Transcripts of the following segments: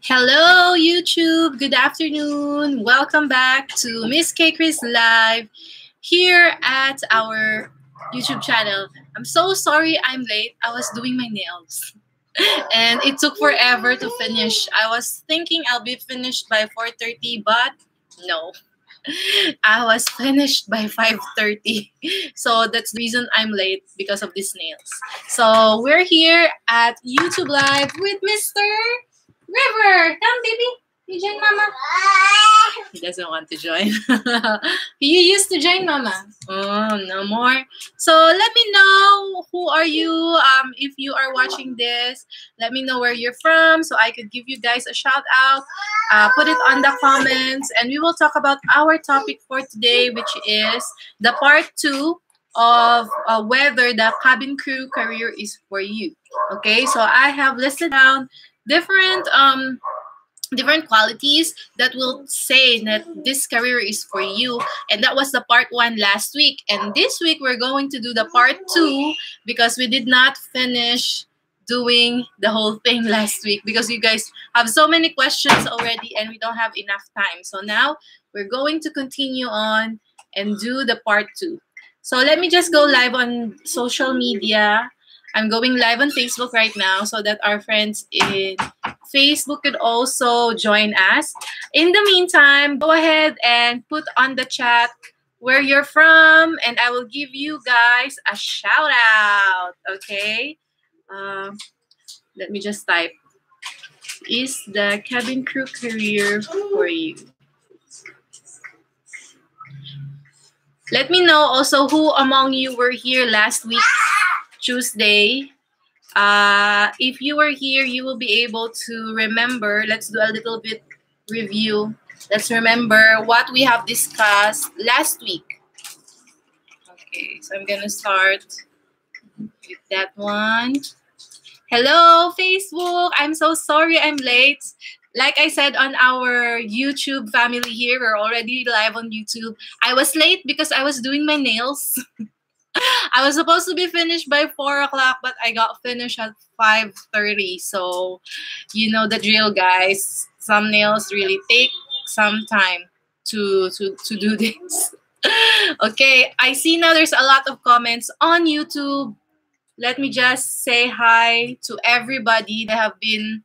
Hello, YouTube. Good afternoon. Welcome back to Misskaykrizz Live here at our YouTube channel. I'm so sorry I'm late. I was doing my nails and it took forever to finish. I was thinking I'll be finished by 4:30, but no. I was finished by 5:30. So that's the reason I'm late, because of these nails. So we're here at YouTube Live with Mr. River. Come, baby. You join Mama. He doesn't want to join. He used to join Mama. Oh, no more. So let me know, who are you? If you are watching this, let me know where you're from so I could give you guys a shout out. Put it on the comments, and we will talk about our topic for today, which is the part 2 of whether the cabin crew career is for you. Okay, so I have listed down different qualities that will say that this career is for you, and that was the part 1 last week. And this week we're going to do the part 2 because we did not finish doing the whole thing last week because you guys have so many questions already and we don't have enough time. So now we're going to continue on and do the part 2. So let me just go live on social media. I'm going live on Facebook right now so that our friends in Facebook could also join us. In the meantime, go ahead and put on the chat where you're from, and I will give you guys a shout out, okay? Let me just type. Is the cabin crew career for you? Let me know also who among you were here last week, Tuesday. If you were here, you will be able to remember. Let's do a little bit review. Let's remember what we have discussed last week. Okay, so I'm gonna start with that one. Hello, Facebook. I'm so sorry I'm late. Like I said on our YouTube family here, we're already live on YouTube. I was late because I was doing my nails. I was supposed to be finished by 4 o'clock, but I got finished at 5:30. So, you know the drill, guys. Some nails really take some time to do this. Okay, I see now there's a lot of comments on YouTube. Let me just say hi to everybody that have been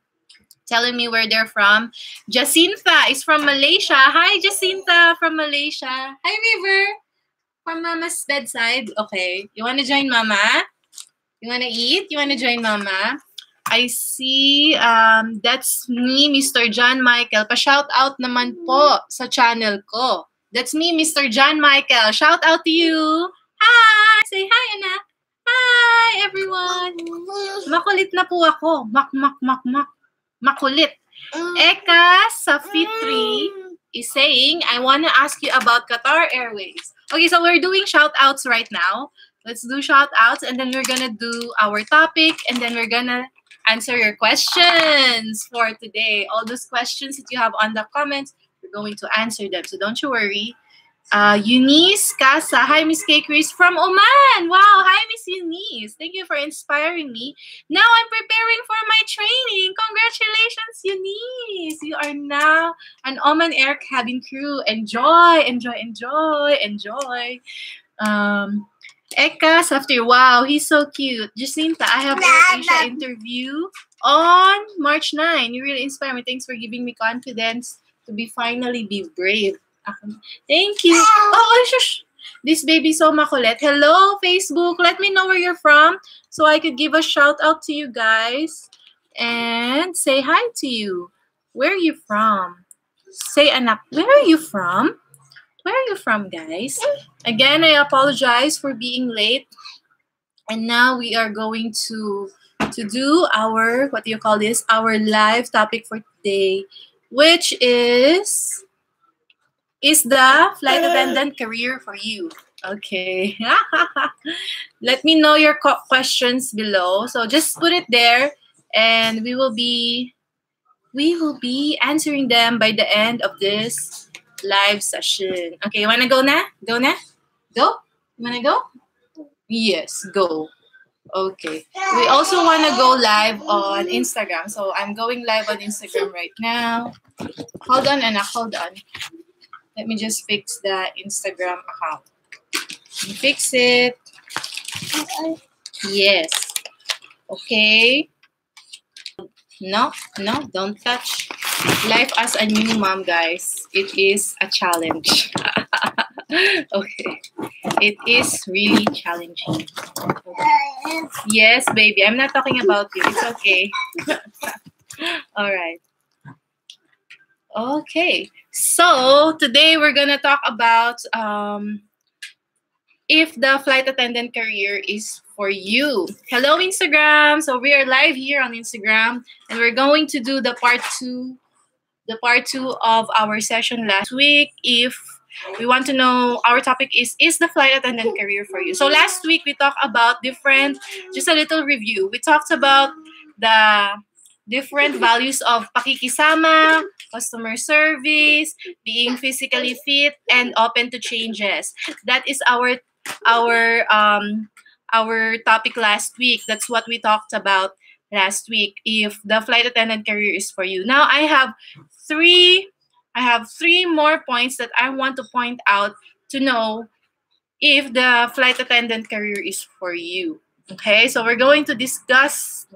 telling me where they're from. Jacinta is from Malaysia. Hi, Jacinta from Malaysia. Hi, River. From Mama's bedside. Okay. You want to join Mama? You want to eat? You want to join Mama? I see that's me, Mr. John Michael. Pa-shout out naman po sa channel ko. That's me, Mr. John Michael. Shout out to you. Hi! Say hi, anak. Hi, everyone. Makulit na po ako. Mak. Makulit. Eka sa Fitri is saying, I want to ask you about Qatar Airways. Okay, so we're doing shout-outs right now. Let's do shout-outs, and then we're going to do our topic, and then we're going to answer your questions for today. All those questions that you have on the comments, we're going to answer them, so don't you worry. Eunice Casa. Hi, Misskaykrizz from Oman. Wow, hi, Miss Eunice. Thank you for inspiring me. Now I'm preparing for my training. Congratulations, Eunice. You are now an Oman Air cabin crew. Enjoy. Eka Saftir. Wow, he's so cute. Jacinta, I have Air Asia interview on March 9. You really inspire me. Thanks for giving me confidence to finally be brave. Thank you. Oh, shush. This baby so makulit. Hello, Facebook. Let me know where you're from so I could give a shout out to you guys and say hi to you. Where are you from? Say anak. Where are you from? Where are you from, guys? Again, I apologize for being late. And now we are going to do our, what do you call this? Our live topic for today, which is the flight attendant career for you? Okay. Let me know your questions below. So just put it there, and we will be answering them by the end of this live session. Okay, you wanna go na? Go na? Go? You wanna go? Yes, go. Okay. We also want to go live on Instagram. So I'm going live on Instagram right now. Hold on, anak. Hold on. Let me just fix the Instagram account. Fix it. Yes. Okay. No, no, don't touch. Life as a new mom, guys. It is a challenge. Okay. It is really challenging. Yes, baby. I'm not talking about you. It's okay. All right. Okay. So today we're gonna talk about if the flight attendant career is for you. Hello, Instagram. So we are live here on Instagram, and we're going to do the part two of our session last week. If we want to know, our topic is the flight attendant career for you? So last week we talked about just a little review. We talked about the different values of pakikisama, customer service, being physically fit, and open to changes. That is our topic last week. That's what we talked about last week. If the flight attendant career is for you. Now I have three more points that I want to point out to know if the flight attendant career is for you. Okay, so we're going to discuss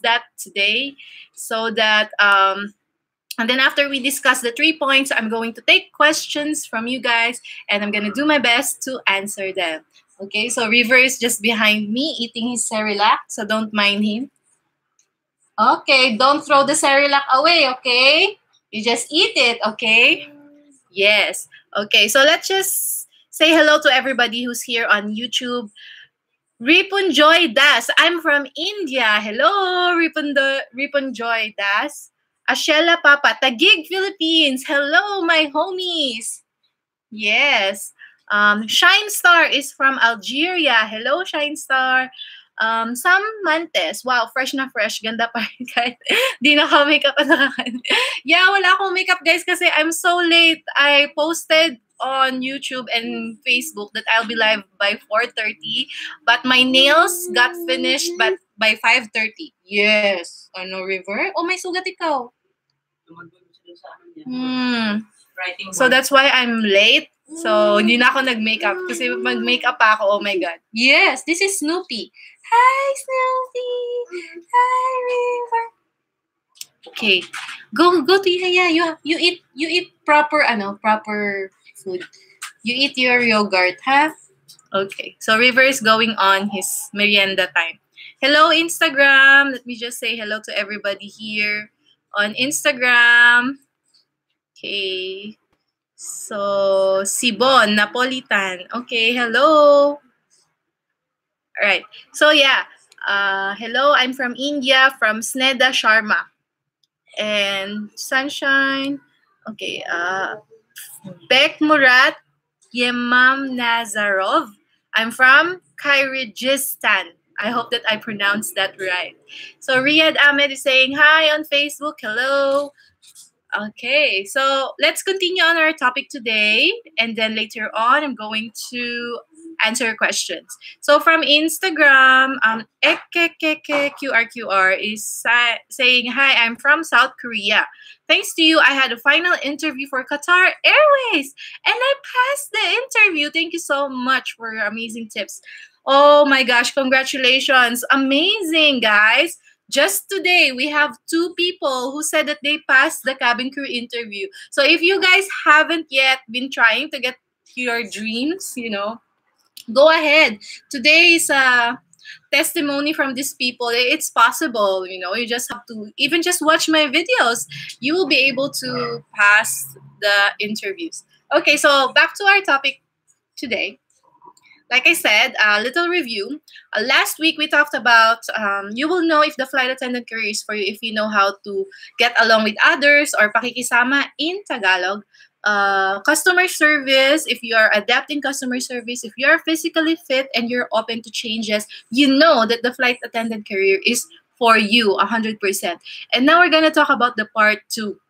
that today, so that and then after we discuss the 3 points, I'm going to take questions from you guys, and I'm going to do my best to answer them. Okay, so River is just behind me eating his Cerelac, so don't mind him. Okay, don't throw the Cerelac away, okay? You just eat it, okay? Yes. Okay, so let's just say hello to everybody who's here on YouTube. Ripunjoy Das. I'm from India. Hello, Ripunjoy Das. Ashela Papa, Taguig, Philippines. Hello, my homies. Yes. Shine Star is from Algeria. Hello, Shine Star. Sam Mantes. Wow, fresh na fresh. Ganda pa rin kahit di naka-makeup. Yeah, wala akong makeup, guys, kasi I'm so late. I posted on YouTube and Facebook that I'll be live by 4:30, but my nails got finished by 5:30. Yes. Ano, River? Oh, may sugat ikaw. So that's why I'm late. So, hindi na ako nag-makeup. Kasi mag-makeup pa ako, oh my God. Yes, this is Snoopy. Hi, Snoopy. Hi, River. Okay. Go to Yaya. You eat proper food. You eat your yogurt, huh? Okay. So River is going on his merienda time. Hello, Instagram. Let me just say hello to everybody here on Instagram. Okay. So, Sibon, Napolitan. Okay, hello. All right. So, yeah. Hello, I'm from India, from Sneda Sharma. And Sunshine. Okay. Bek Murat Yemam Nazarov. I'm from Kyrgyzstan. I hope that I pronounced that right. So, Riyad Ahmed is saying hi on Facebook. Hello. Okay, so let's continue on our topic today, and then later on, I'm going to answer questions. So from Instagram, QRQR is saying, hi, I'm from South Korea. Thanks to you, I had a final interview for Qatar Airways, and I passed the interview. Thank you so much for your amazing tips. Oh my gosh, congratulations. Amazing, guys. Just today, we have 2 people who said that they passed the Cabincrew interview. So if you guys haven't yet been trying to get your dreams, go ahead. Today is a testimony from these people. It's possible, you just have to, even just watch my videos, you will be able to pass the interviews. Okay, so back to our topic today. Like I said, a little review. Last week, we talked about you will know if the flight attendant career is for you if you know how to get along with others, or pakikisama in Tagalog. Customer service, if you are adapting customer service, if you are physically fit and you're open to changes, you know that the flight attendant career is for you 100%. And now we're going to talk about the part 2.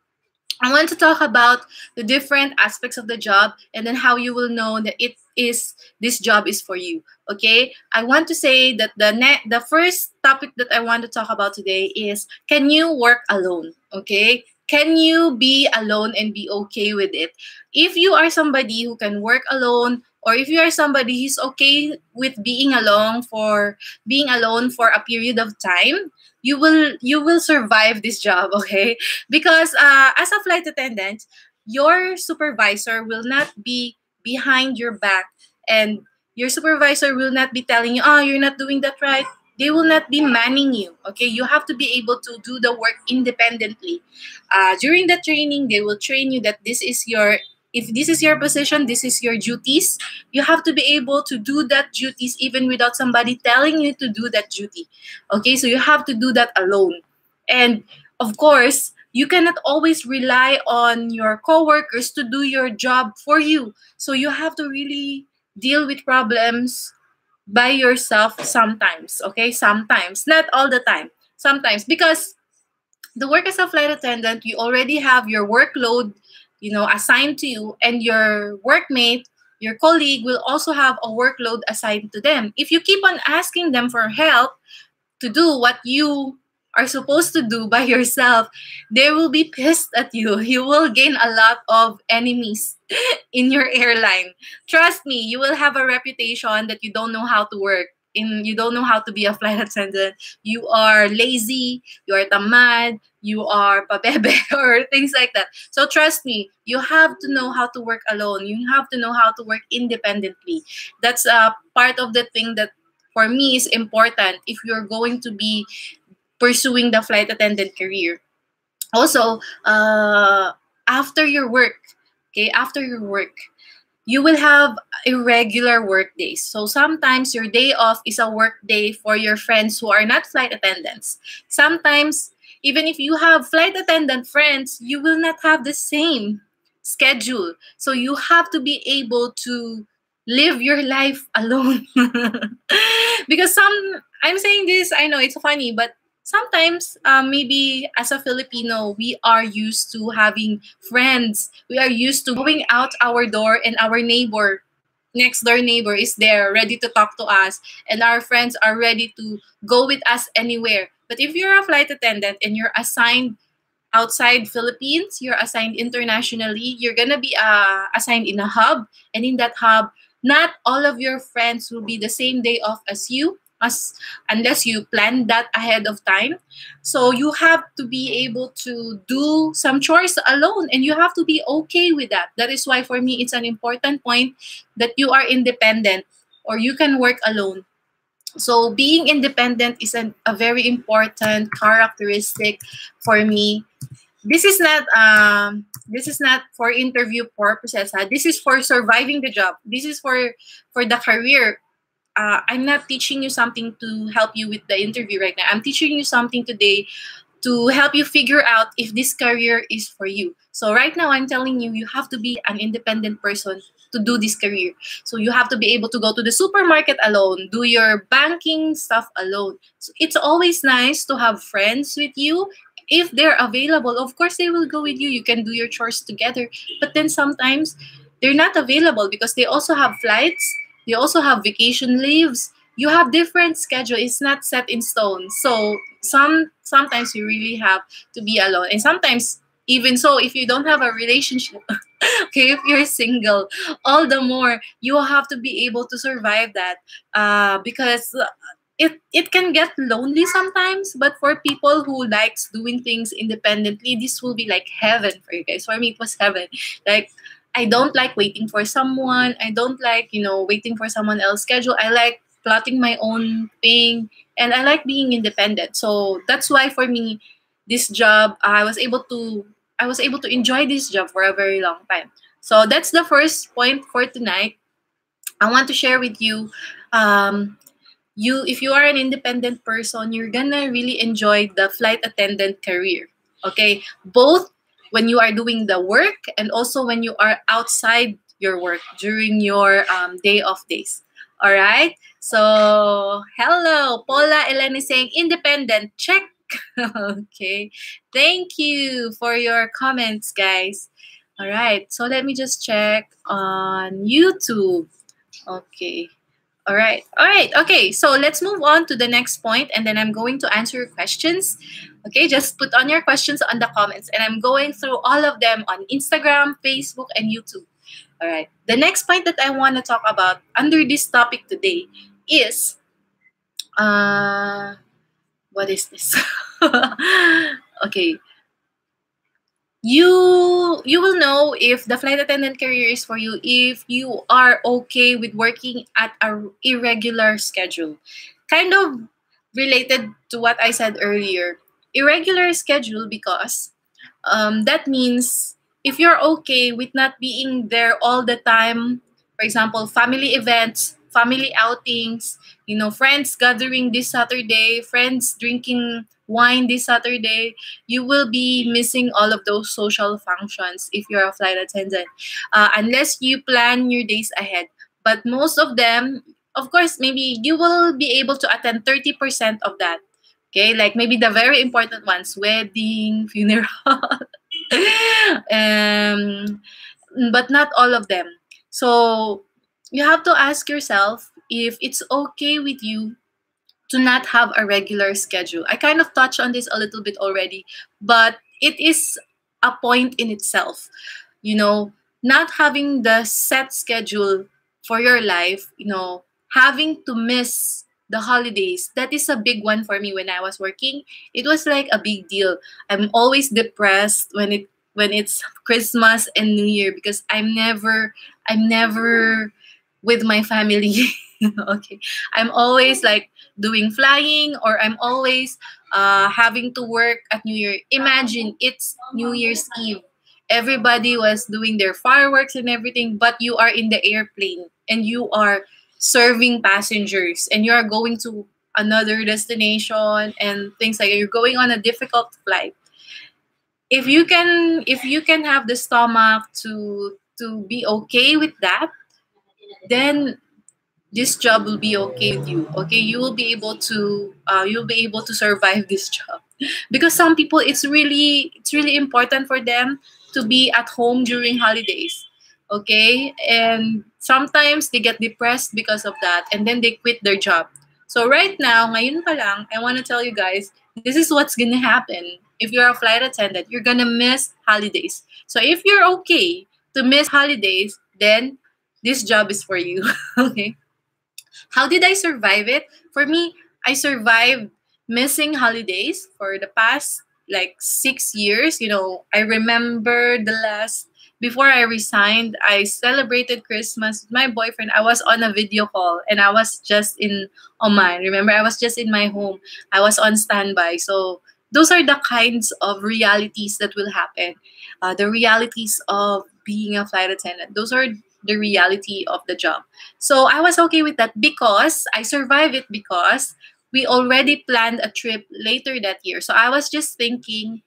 I want to talk about the different aspects of the job and then how you will know that this job is for you. Okay? I want to say that the first topic that I want to talk about today is, can you work alone? Okay? Can you be alone and be okay with it? If you are somebody who can work alone, or if you are somebody who's okay with being alone for a period of time, you will survive this job. Okay? Because as a flight attendant, your supervisor will not be behind your back, and your supervisor will not be telling you, oh, you're not doing that right. They will not be manning you. Okay, you have to be able to do the work independently. During the training, they will train you that if this is your position, this is your duties. You have to be able to do that duties even without somebody telling you to do that duty. Okay, so you have to do that alone. And of course, you cannot always rely on your coworkers to do your job for you. So you have to really deal with problems by yourself sometimes. Okay, sometimes, not all the time. Sometimes, because the work as a flight attendant, you already have your workload, assigned to you, and your workmate, your colleague will also have a workload assigned to them. If you keep on asking them for help to do what you are supposed to do by yourself, they will be pissed at you. You will gain a lot of enemies in your airline. Trust me, you will have a reputation that you don't know how to work. You don't know how to be a flight attendant. You are lazy, you are tamad, you are pabebe, or things like that. So trust me, you have to know how to work alone. You have to know how to work independently. That's a part of the thing that for me is important if you're going to be pursuing the flight attendant career. Also, after your work, okay, after your work, you will have irregular work days. So sometimes your day off is a work day for your friends who are not flight attendants. Sometimes, even if you have flight attendant friends, you will not have the same schedule. So you have to be able to live your life alone. Because I'm saying this, I know it's funny, but sometimes maybe as a Filipino, we are used to having friends. We are used to going out our door and our next door neighbor is there ready to talk to us, and our friends are ready to go with us anywhere. But if you're a flight attendant and you're assigned outside Philippines, you're assigned internationally, you're gonna be assigned in a hub, and in that hub, not all of your friends will be the same day off as you, unless you plan that ahead of time. So you have to be able to do some chores alone, and you have to be okay with that. That is why for me it's an important point that you are independent or you can work alone. So being independent is a very important characteristic for me. This is not for interview purposes. This is for surviving the job. This is for the career. I'm not teaching you something to help you with the interview right now. I'm teaching you something today to help you figure out if this career is for you. So right now, I'm telling you, you have to be an independent person to do this career. So you have to be able to go to the supermarket alone, do your banking stuff alone. So it's always nice to have friends with you. If they're available, of course, they will go with you. You can do your chores together. But then sometimes they're not available because they also have flights. They also have vacation leaves. You have different schedule. It's not set in stone. So sometimes you really have to be alone. And sometimes, even so, if you don't have a relationship, okay, if you're single, all the more you have to be able to survive that. Because it can get lonely sometimes, but for people who likes doing things independently, this will be like heaven for you guys. For me, it was heaven. Like, I don't like waiting for someone. I don't like, waiting for someone else's schedule. I like plotting my own thing, and I like being independent. So that's why for me, this job, I was able to enjoy this job for a very long time. So that's the first point for tonight. I want to share with you, if you are an independent person, you're gonna really enjoy the flight attendant career. Okay, both when you are doing the work and also when you are outside your work during your day off days. All right. So hello, Paula Eleni saying independent. Check Okay. Thank you for your comments, guys. All right. So let me just check on YouTube. Okay. All right. All right. Okay. So let's move on to the next point, and then I'm going to answer your questions. Okay. Just put on your questions on the comments, and I'm going through all of them on Instagram, Facebook, and YouTube. All right. The next point that I want to talk about under this topic today is what is this? Okay. You will know if the flight attendant career is for you if you are okay with working at a irregular schedule. Kind of related to what I said earlier. Irregular schedule because that means if you're okay with not being there all the time, for example, family events, family outings, friends gathering this Saturday, friends drinking wine this Saturday, you will be missing all of those social functions if you're a flight attendant, unless you plan your days ahead. But most of them, of course, maybe you will be able to attend 30% of that. Okay, like maybe the very important ones, wedding, funeral, um, but not all of them. So you have to ask yourself if it's okay with you to not have a regular schedule. I kind of touched on this a little bit already, but it is a point in itself. You know, not having the set schedule for your life, having to miss the holidays, that is a big one for me when I was working. It was like a big deal. I'm always depressed when it's Christmas and New Year because I'm never with my family. Okay. I'm always like doing flying, or I'm always having to work at New Year. Imagine it's New Year's Eve. Everybody was doing their fireworks and everything, but you are in the airplane and you are serving passengers and you are going to another destination and things like that. You're going on a difficult flight. If you can have the stomach to be okay with that, then this job will be okay with you. Okay, you'll be able to survive this job. Because some people, it's really important for them to be at home during holidays. Okay, and sometimes they get depressed because of that, and then they quit their job. So right now, ngayon pa lang, I want to tell you guys, this is what's gonna happen. If you're a flight attendant, you're gonna miss holidays. So if you're okay to miss holidays, then this job is for you. Okay. How did I survive it? For me, I survived missing holidays for the past like 6 years. I remember before I resigned, I celebrated Christmas with my boyfriend. I was on a video call and I was just in Oman. Remember, I was just in my home. I was on standby. So those are the kinds of realities that will happen. The realities of being a flight attendant. Those are the reality of the job. So I was okay with that because I survived it because we already planned a trip later that year. So I was just thinking,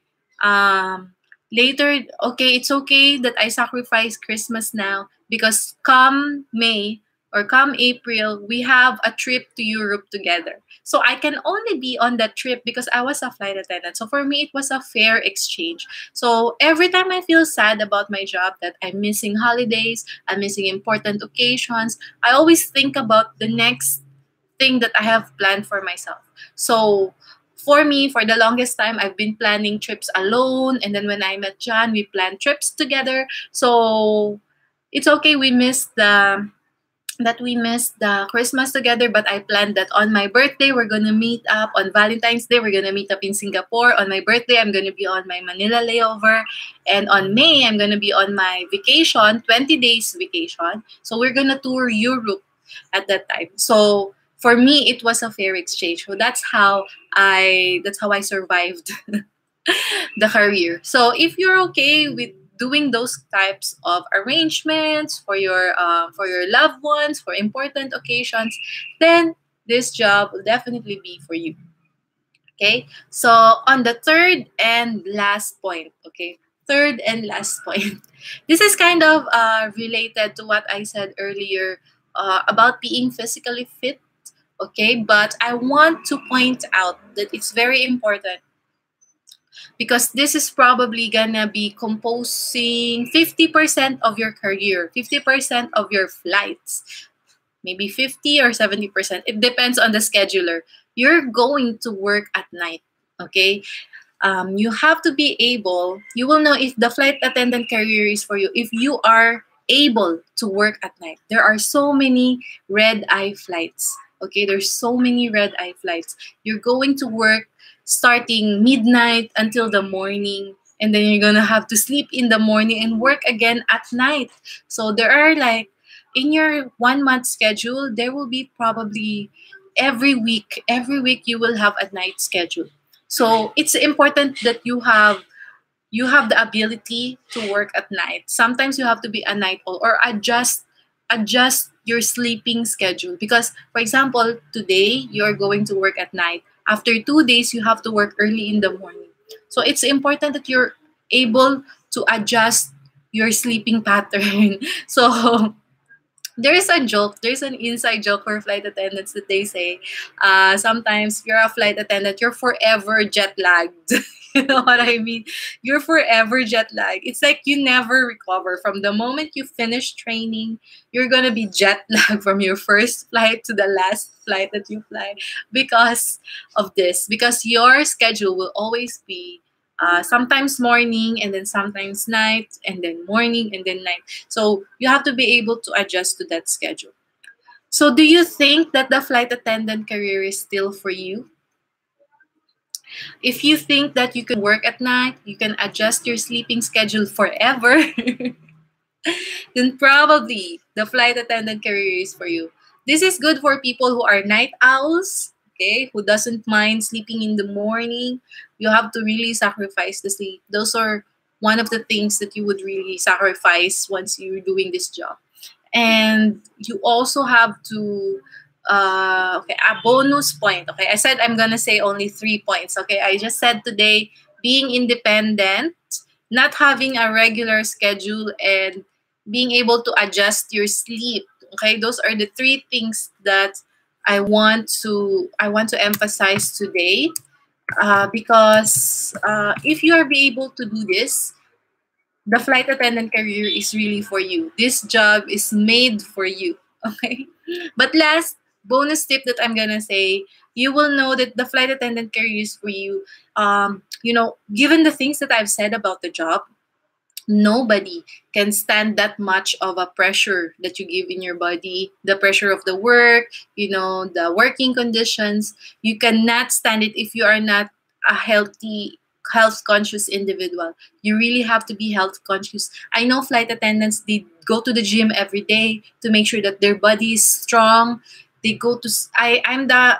later, okay, it's okay that I sacrifice Christmas now because come May or come April, we have a trip to Europe together. So I can only be on that trip because I was a flight attendant. So for me, it was a fair exchange. So every time I feel sad about my job, that I'm missing holidays, I'm missing important occasions, I always think about the next thing that I have planned for myself. So for me, for the longest time, I've been planning trips alone. And then when I met John, we planned trips together. So it's okay we missed the Christmas together, but I planned that on my birthday, we're gonna meet up. On Valentine's Day, we're gonna meet up in Singapore. On my birthday, I'm gonna be on my Manila layover. And on May, I'm gonna be on my vacation, 20 days vacation. So we're gonna tour Europe at that time. So for me, it was a fair exchange. So that's how I survived the career. So if you're okay with doing those types of arrangements for your loved ones, for important occasions, then this job will definitely be for you. Okay. So on the third and last point. Okay. Third and last point. This is kind of related to what I said earlier about being physically fit. Okay, but I want to point out that it's very important because this is probably gonna be composing 50% of your career, 50% of your flights, maybe 50 or 70%. It depends on the scheduler. You're going to work at night, okay? You have to be able, you will know if the flight attendant career is for you, if you are able to work at night. There are so many red-eye flights, okay? There's so many red-eye flights. You're going to work starting midnight until the morning, and then you're gonna have to sleep in the morning and work again at night. So there are like, in your 1 month schedule, there will be probably every week you will have a night schedule. So it's important that you have the ability to work at night. Sometimes you have to be a night owl or adjust your sleeping schedule. Because, for example, today you're going to work at night. After 2 days, you have to work early in the morning. So it's important that you're able to adjust your sleeping pattern. So there's a joke, there's an inside joke for flight attendants that they say, sometimes you're a flight attendant, you're forever jet lagged. You know what I mean? You're forever jet lagged. It's like you never recover. From the moment you finish training, you're gonna be jet lagged from your first flight to the last flight that you fly because of this. Because your schedule will always be sometimes morning and then sometimes night and then morning and then night. So you have to be able to adjust to that schedule. So do you think that the flight attendant career is still for you? If you think that you can work at night, you can adjust your sleeping schedule forever, then probably the flight attendant career is for you. This is good for people who are night owls, okay, who doesn't mind sleeping in the morning. You have to really sacrifice the sleep. Those are one of the things that you would really sacrifice once you're doing this job. And you also have to, okay, a bonus point. Okay, I said I'm gonna say only 3 points. Okay, I just said today, being independent, not having a regular schedule, and being able to adjust your sleep. Okay, those are the 3 things that I want to emphasize today, because if you are be able to do this, the flight attendant career is really for you. This job is made for you. Okay. But last bonus tip that I'm gonna say, you will know that the flight attendant career is for you. Given the things that I've said about the job, nobody can stand that much of a pressure that you give in your body, the pressure of the work, the working conditions. You cannot stand it if you are not a health conscious individual. You really have to be health conscious. I know flight attendants, they go to the gym every day to make sure that their body is strong. They go to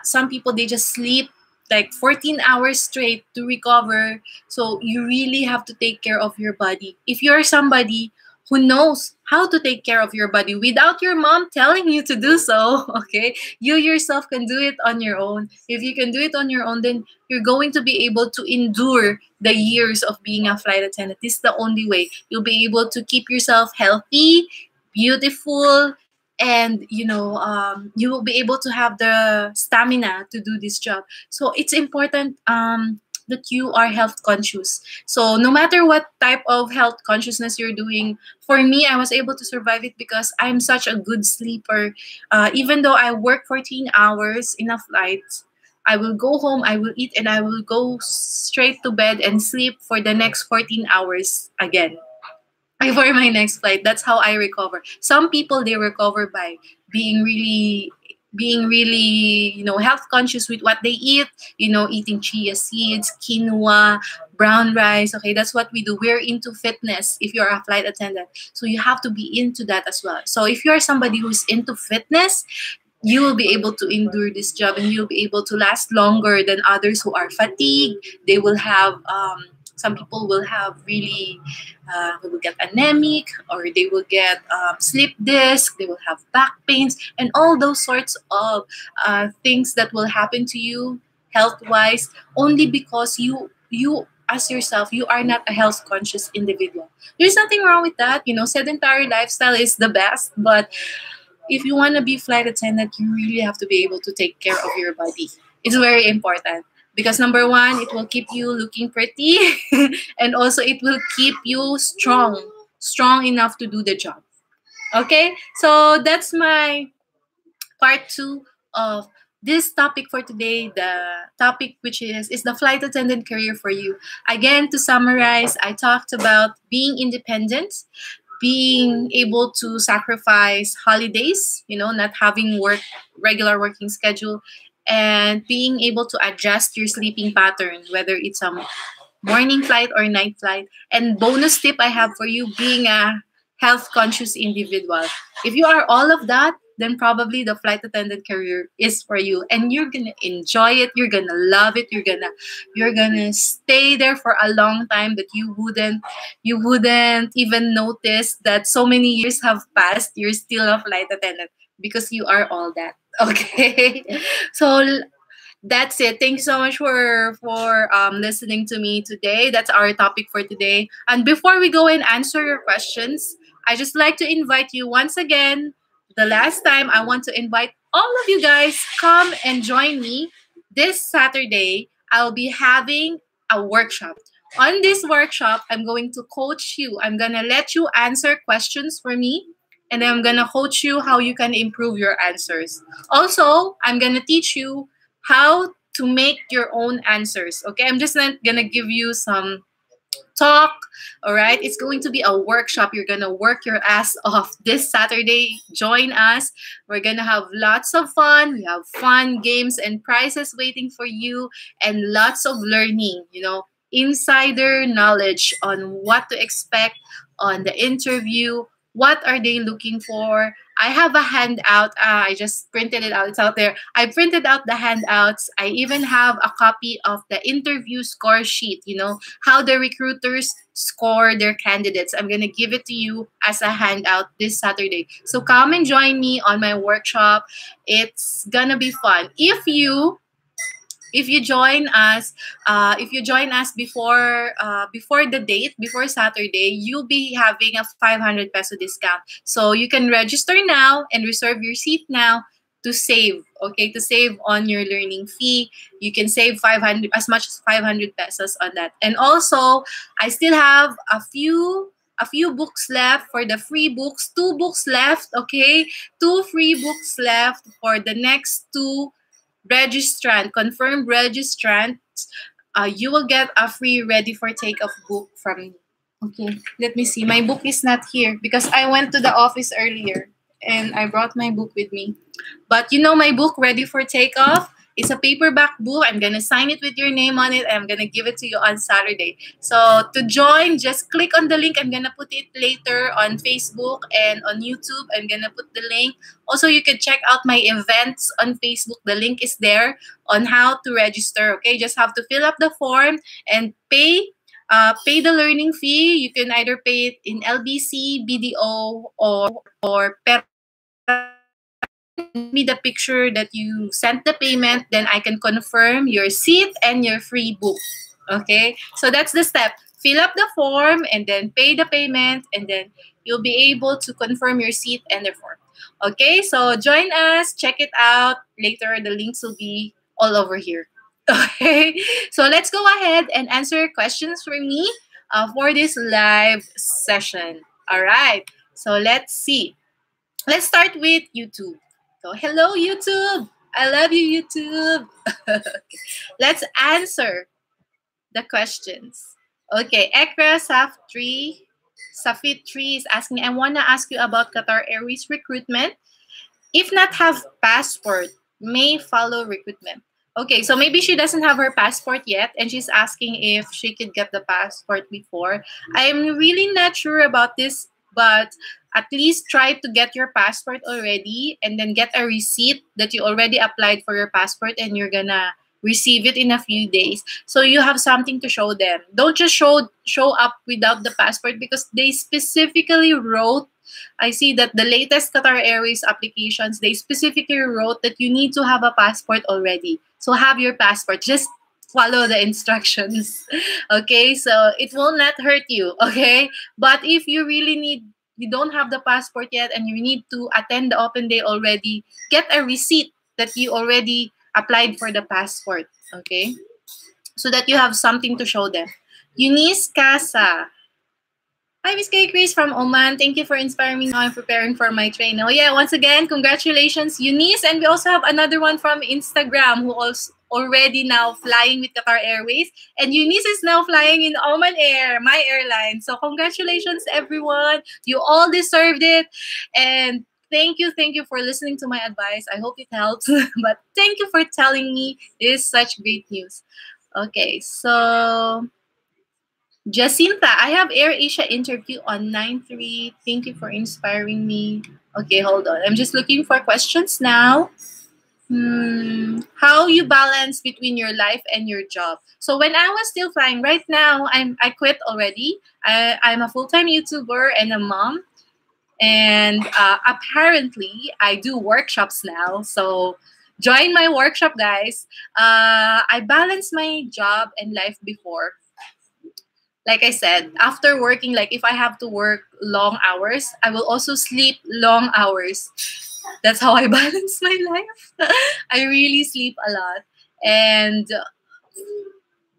some people, they just sleep like 14 hours straight to recover. So you really have to take care of your body. If you're somebody who knows how to take care of your body without your mom telling you to do so, okay, you yourself can do it on your own. If you can do it on your own, then you're going to be able to endure the years of being a flight attendant. This is the only way. You'll be able to keep yourself healthy, beautiful, and you will be able to have the stamina to do this job. So it's important that you are health conscious. So no matter what type of health consciousness you're doing, for me, I was able to survive it because I'm such a good sleeper. Even though I work 14 hours in a flight, I will go home, I will eat, and I will go straight to bed and sleep for the next 14 hours again before my next flight. That's how I recover. Some people, they recover by being really health conscious with what they eat, eating chia seeds, quinoa, brown rice. Okay, that's what we do. We're into fitness if you're a flight attendant. So you have to be into that as well. So if you're somebody who's into fitness, you will be able to endure this job, and you'll be able to last longer than others who are fatigued. They will have some people will have really they will get anemic, or they will get sleep disc, they will have back pains, and all those sorts of things that will happen to you health wise, only because you as yourself, you are not a health conscious individual. There's nothing wrong with that. Sedentary lifestyle is the best, but if you want to be flight attendant, you really have to be able to take care of your body. It's very important, Because number one, it will keep you looking pretty, and also it will keep you strong enough to do the job. Okay, so that's my part two of this topic for today. The topic which is the flight attendant career for you. Again, to summarize, I talked about being independent, being able to sacrifice holidays, not having regular working schedule, and being able to adjust your sleeping pattern, whether it's a morning flight or night flight. And bonus tip I have for you, being a health conscious individual. If you are all of that, then probably the flight attendant career is for you, and you're gonna enjoy it. You're gonna love it. You're gonna stay there for a long time that you wouldn't even notice that so many years have passed. You're still a flight attendant because you are all that. Okay, so that's it. Thank you so much for listening to me today. That's our topic for today. And before we go and answer your questions, I just like to invite you once again. The last time, I want to invite all of you guys, come and join me this Saturday. I'll be having a workshop. On this workshop, I'm going to coach you. I'm gonna let you answer questions for me, and then I'm gonna coach you how you can improve your answers. Also, I'm gonna teach you how to make your own answers. Okay, I'm just not gonna give you some talk. All right, it's going to be a workshop. You're gonna work your ass off this Saturday. Join us. We're gonna have lots of fun. We have fun games and prizes waiting for you, and lots of learning, insider knowledge on what to expect on the interview. What are they looking for? I have a handout. I just printed it out. It's out there. I printed out the handouts. I even have a copy of the interview score sheet, how the recruiters score their candidates. I'm going to give it to you as a handout this Saturday. So come and join me on my workshop. It's going to be fun. If you join us, before the date, before Saturday, you'll be having a 500 peso discount. So you can register now and reserve your seat now to save. Okay, to save on your learning fee. You can save 500, as much as 500 pesos on that. And also, I still have a few books left for the free books. 2 books left. Okay, 2 free books left for the next 2 confirmed registrant. You will get a free ready for takeoff book from me. Okay, let me see. My book is not here because I went to the office earlier and I brought my book with me. But my book, Ready for Takeoff, is a paperback book. I'm going to sign it with your name on it, and I'm going to give it to you on Saturday. So to join, just click on the link. I'm going to put it later on Facebook and on YouTube. I'm going to put the link. Also, you can check out my events on Facebook. The link is there on how to register. Okay, just have to fill up the form and pay the learning fee. You can either pay it in LBC, BDO, or PER. Me the picture that you sent the payment, then I can confirm your seat and your free book. Okay, so that's the step. Fill up the form and then pay the payment, and then you'll be able to confirm your seat and the form. Okay, so join us, check it out later. The links will be all over here. Okay, so let's go ahead and answer questions for me for this live session. All right, so let's see. Let's start with YouTube. So hello, YouTube. I love you, YouTube. Let's answer the questions. Okay, Ekra Safit 3 is asking, I want to ask you about Qatar Airways recruitment. If not have passport, may follow recruitment. Okay, so maybe she doesn't have her passport yet, and she's asking if she could get the passport before. I'm really not sure about this, but at least try to get your passport already, and then get a receipt that you already applied for your passport and you're gonna receive it in a few days. So you have something to show them. Don't just show up without the passport, because they specifically wrote, I see that the latest Qatar Airways applications, they specifically wrote that you need to have a passport already. So have your passport. Just follow the instructions. Okay, so it will not hurt you. Okay, but if you don't have the passport yet and you need to attend the open day already, get a receipt that you already applied for the passport. Okay, so that you have something to show them. Eunice Casa. Hi, Misskaykrizz from Oman. Thank you for inspiring me now. I'm preparing for my train. Oh, yeah, once again, congratulations, Eunice. And we also have another one from Instagram who also already now flying with Qatar Airways. And Eunice is now flying in Oman Air, my airline. So congratulations, everyone. You all deserved it. And thank you for listening to my advice. I hope it helps. But thank you for telling me this is such great news. Okay, so Jacinta, I have Air Asia interview on 9/3. Thank you for inspiring me. Okay, hold on. I'm just looking for questions now. How you balance between your life and your job? So when I was still flying, right now I quit already. I'm a full-time YouTuber and a mom, and apparently I do workshops now. So join my workshop, guys. I balance my job and life before. Like I said, after working, like if I have to work long hours, I will also sleep long hours. That's how I balance my life. I really sleep a lot. And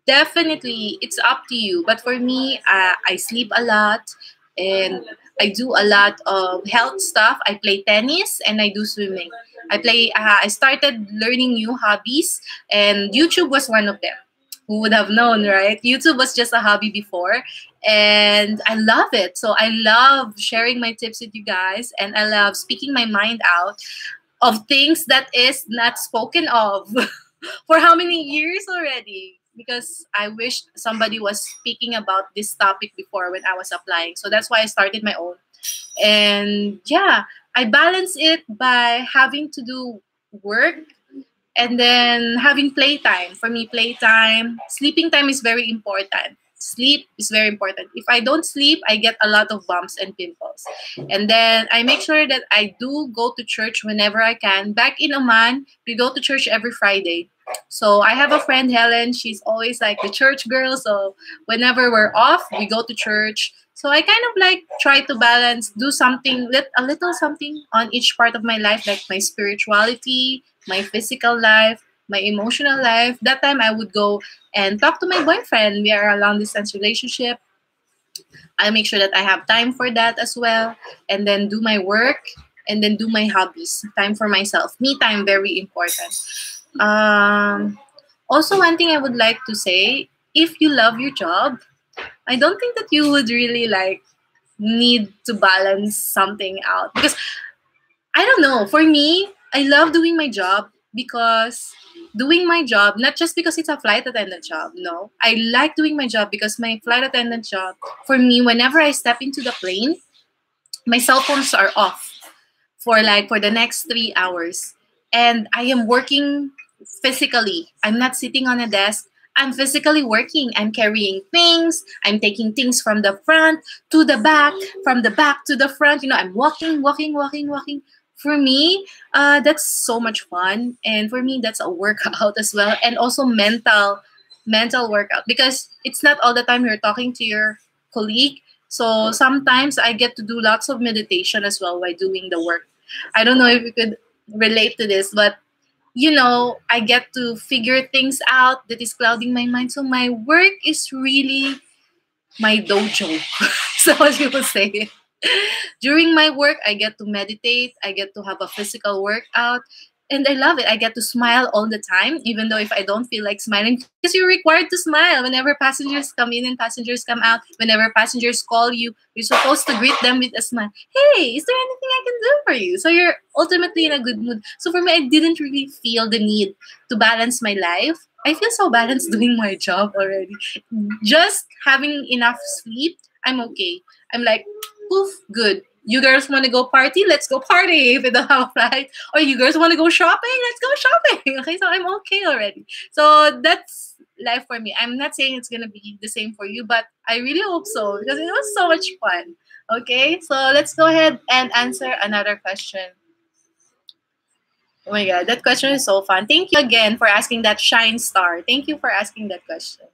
definitely, it's up to you. But for me, I sleep a lot and I do a lot of health stuff. I play tennis and I do swimming. I started learning new hobbies, and YouTube was one of them. Who would have known, right? YouTube was just a hobby before, and I love it. So I love sharing my tips with you guys, and I love speaking my mind out of things that is not spoken of for how many years already? Because I wish somebody was speaking about this topic before when I was applying. So that's why I started my own. And yeah, I balance it by having to do work and then having playtime. For me, playtime, sleeping time is very important. Sleep is very important. If I don't sleep, I get a lot of bumps and pimples. And then I make sure that I do go to church whenever I can. Back in Oman, we go to church every Friday. So I have a friend, Helen. She's always like the church girl. So whenever we're off, we go to church. So I kind of like try to balance, do something, a little something on each part of my life, like my spirituality, my physical life, my emotional life. That time I would go and talk to my boyfriend. We are a long distance relationship. I make sure that I have time for that as well. And then do my work and then do my hobbies. Time for myself. Me time, very important. Also, one thing I would like to say, if you love your job, I don't think that you would really like need to balance something out. Because I don't know, for me, I love doing my job because doing my job, not just because it's a flight attendant job, no. I like doing my job because my flight attendant job, for me, whenever I step into the plane, my cell phones are off for the next 3 hours. And I am working physically. I'm not sitting on a desk. I'm physically working. I'm carrying things. I'm taking things from the front to the back, from the back to the front. You know, I'm walking. For me, that's so much fun. And for me, that's a workout as well. And also mental workout. Because it's not all the time you're talking to your colleague. So sometimes I get to do lots of meditation as well while doing the work. I don't know if you could relate to this, but you know, I get to figure things out that is clouding my mind. So my work is really my dojo. So what you would say. During my work, I get to meditate. I get to have a physical workout. And I love it. I get to smile all the time, even though if I don't feel like smiling, because you're required to smile whenever passengers come in and passengers come out. Whenever passengers call you, you're supposed to greet them with a smile. Hey, is there anything I can do for you? So you're ultimately in a good mood. So for me, I didn't really feel the need to balance my life. I feel so balanced doing my job already. Just having enough sleep, I'm okay. I'm like, poof, good. You girls want to go party? Let's go party if we don't have a flight. Or you girls want to go shopping? Let's go shopping. Okay, so I'm okay already. So that's life for me. I'm not saying it's going to be the same for you, but I really hope so because it was so much fun. Okay, so let's go ahead and answer another question. Oh my God, that question is so fun. Thank you again for asking that, Shine Star. Thank you for asking that question.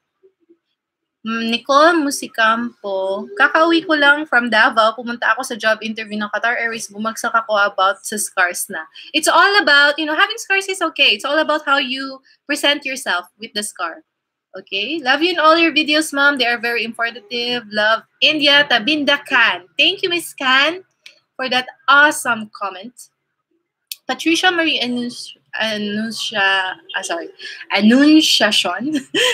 Nicole Musicampo, kakauwi ko lang from Davao, pumunta ako sa job interview ng Qatar Airways, bumagsak ako about sa scars na. It's all about, you know, having scars is okay. It's all about how you present yourself with the scar. Okay. Love you in all your videos, mom. They are very informative. Love India Tabinda Khan. Thank you, Miss Khan, for that awesome comment. Patricia Marie Annunciation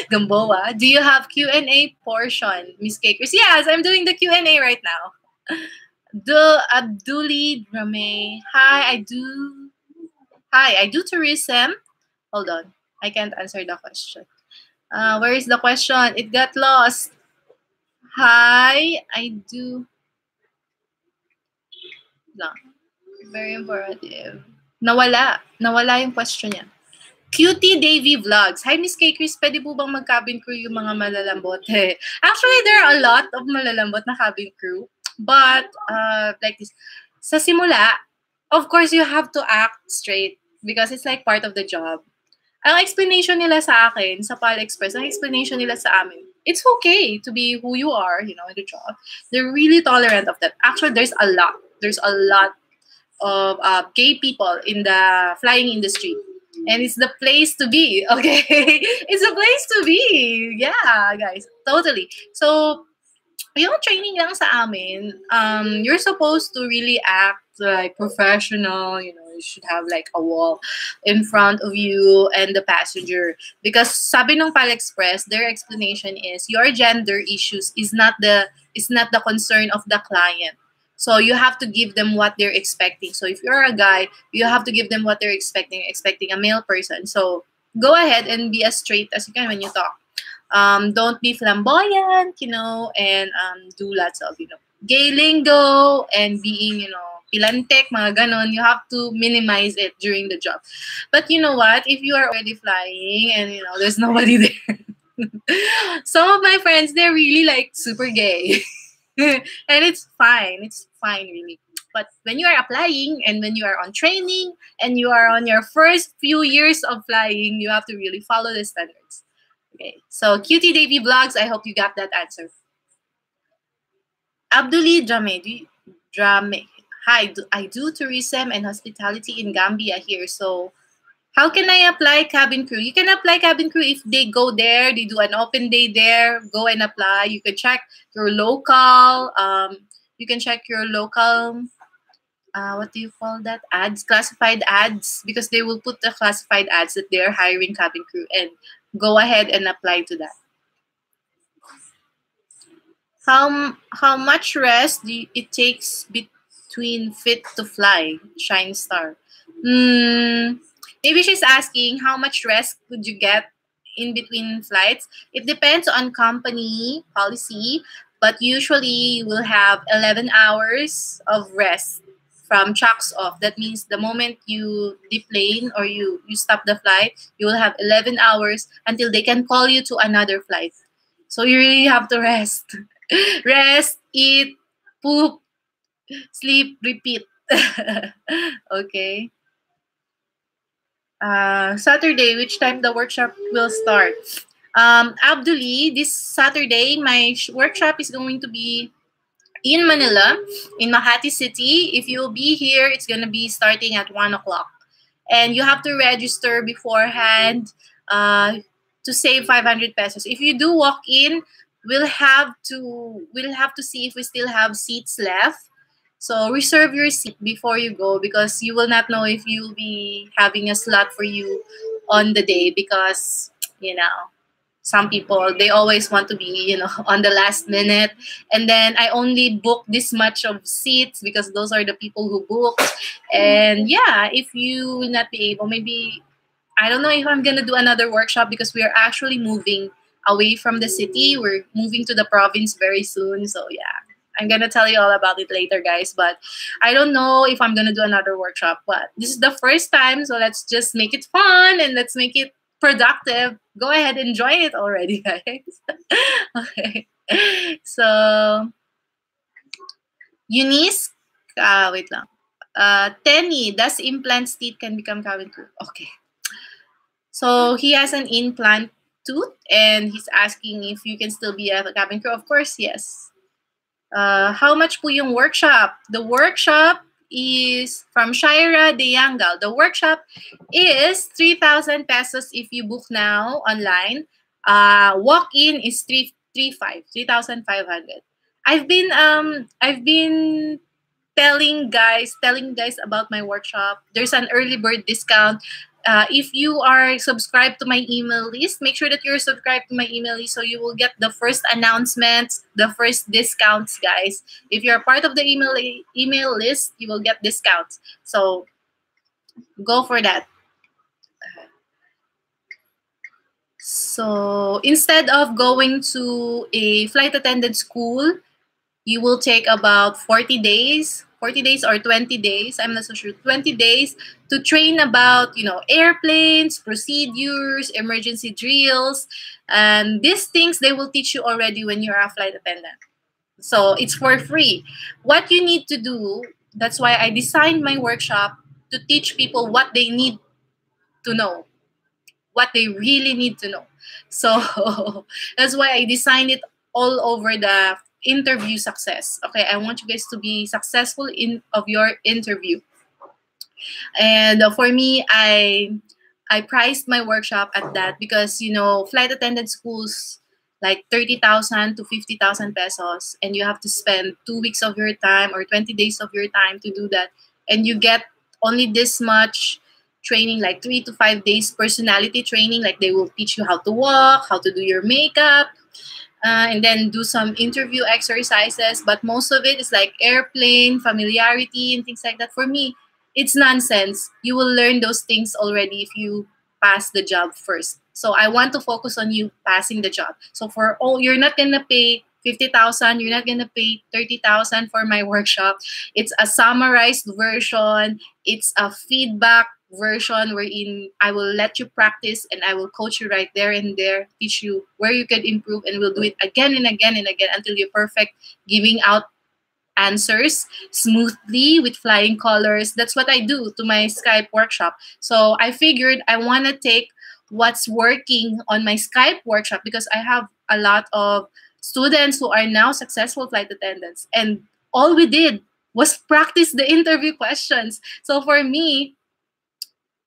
Gamboa. Do you have Q&A portion, Miss Kaykrizz? Yes, I'm doing the Q&A right now. Abduli Rame. Hi, I do tourism. Hold on. I can't answer the question. Where is the question? It got lost. Hi, I do. No. Very informative. Nawala yung question niya. Cutie Davy Vlogs. Hi, Miss Kaykrizz. Pwede po bang mag-cabin crew yung mga malalambot? Actually, there are a lot of malalambot na cabin crew. But, like this. Sa simula, of course, you have to act straight because it's like part of the job. Ang explanation nila sa akin, sa Pal Express, ang explanation nila sa amin, it's okay to be who you are, you know, in the job. They're really tolerant of that. Actually, there's a lot. There's a lot of gay people in the flying industry. And it's the place to be, okay? It's a place to be. Yeah, guys. Totally. So, yung training lang sa amin, you're supposed to really act like professional, you know, you should have like a wall in front of you and the passenger. Because sabi ng Pal Express, their explanation is your gender issues is not the concern of the client. So you have to give them what they're expecting. So if you're a guy, you have to give them what they're expecting a male person. So go ahead and be as straight as you can when you talk. Don't be flamboyant, you know, and do lots of, you know, gay lingo and being, you know, pilantek, mga ganon. You have to minimize it during the job. But you know what? If you are already flying and, you know, there's nobody there. Some of my friends, they're really like super gay. And it's fine. It's fine, really. But when you are applying and when you are on training and you are on your first few years of flying, you have to really follow the standards. Okay. So, Cutie Davy Vlogs, I hope you got that answer. Abduli Drame. Hi, I do tourism and hospitality in Gambia here. So, how can I apply cabin crew? You can apply cabin crew if they go there, they do an open day there, go and apply. You can check your local, what do you call that? Ads, classified ads, because they will put the classified ads that they're hiring cabin crew and go ahead and apply to that. How much rest it takes between fit to fly, Shine Star? Maybe she's asking how much rest could you get in between flights. It depends on company policy, but usually you will have 11 hours of rest from chocks off. That means the moment you deplane or you stop the flight, you will have 11 hours until they can call you to another flight. So you really have to rest. Rest, eat, poop, sleep, repeat. Okay. Saturday, which time the workshop will start? Abduli, this Saturday, my workshop is going to be in Manila, in Makati City. If you'll be here, it's going to be starting at 1 o'clock. And you have to register beforehand to save 500 pesos. If you do walk in, we'll have to see if we still have seats left. So reserve your seat before you go because you will not know if you'll be having a slot for you on the day because, you know, some people, they always want to be, you know, on the last minute. And then I only book this much of seats because those are the people who booked. And yeah, if you will not be able, maybe, I don't know if I'm going to do another workshop because we are actually moving away from the city. We're moving to the province very soon. So yeah. I'm going to tell you all about it later, guys. But I don't know if I'm going to do another workshop. But this is the first time. So let's just make it fun and let's make it productive. Go ahead, enjoy it already, guys. Okay. So, Eunice, wait lang. Tenny, does implant teeth can become cabin crew? Okay. So, he has an implant tooth and he's asking if you can still be a cabin crew. Of course, yes. How much po yung workshop? The workshop is from Shaira De Yangal. The workshop is 3,000 pesos if you book now online. Walk-in is 3,500. I've been telling guys about my workshop. There's an early bird discount. If you are subscribed to my email list, make sure that you're subscribed to my email list so you will get the first announcements, the first discounts, guys. If you're part of the email list, you will get discounts. So go for that. So instead of going to a flight attendant school, you will take about 40 days or 20 days, I'm not so sure, 20 days to train about, airplanes, procedures, emergency drills, and these things they will teach you already when you're a flight attendant. So it's for free. What you need to do, that's why I designed my workshop to teach people what they need to know, what they really need to know. So that's why I designed it all over the interview success. Okay, I want you guys to be successful of your interview. And for me, I priced my workshop at that because flight attendant schools like 30,000 to 50,000 pesos, and you have to spend 2 weeks of your time or 20 days of your time to do that, and you get only this much training, like 3 to 5 days personality training. Like they will teach you how to walk, how to do your makeup, and then do some interview exercises. But most of it is like airplane familiarity and things like that. For me, it's nonsense. You will learn those things already if you pass the job first. So I want to focus on you passing the job. So you're not gonna pay 50,000. You're not gonna pay 30,000 for my workshop. It's a summarized version. It's a feedback version wherein I will let you practice and I will coach you right there and there, teach you where you can improve, and we'll do it again and again and again until you're perfect, giving out answers smoothly with flying colors. That's what I do to my Skype workshop. So I figured I want to take what's working on my Skype workshop because I have a lot of students who are now successful flight attendants, and all we did was practice the interview questions. So for me,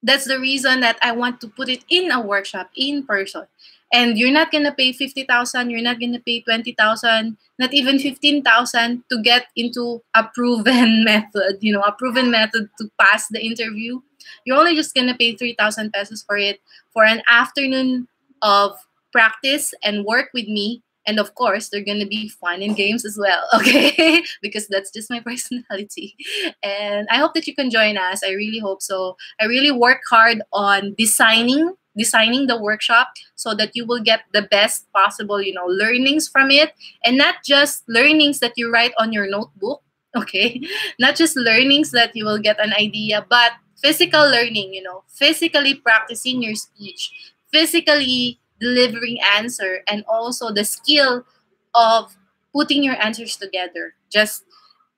that's the reason that I want to put it in a workshop in person. And you're not gonna pay 50,000, you're not gonna pay 20,000, not even 15,000 to get into a proven method, a proven method to pass the interview. You're only just gonna pay 3,000 pesos for it, for an afternoon of practice and work with me. And of course, they're gonna be fun and games as well, okay? Because that's just my personality. And I hope that you can join us. I really hope so. I really work hard on designing the workshop so that you will get the best possible, learnings from it. And not just learnings that you write on your notebook, okay? Not just learnings that you will get an idea, but physical learning, physically practicing your speech, physically delivering answer, and also the skill of putting your answers together.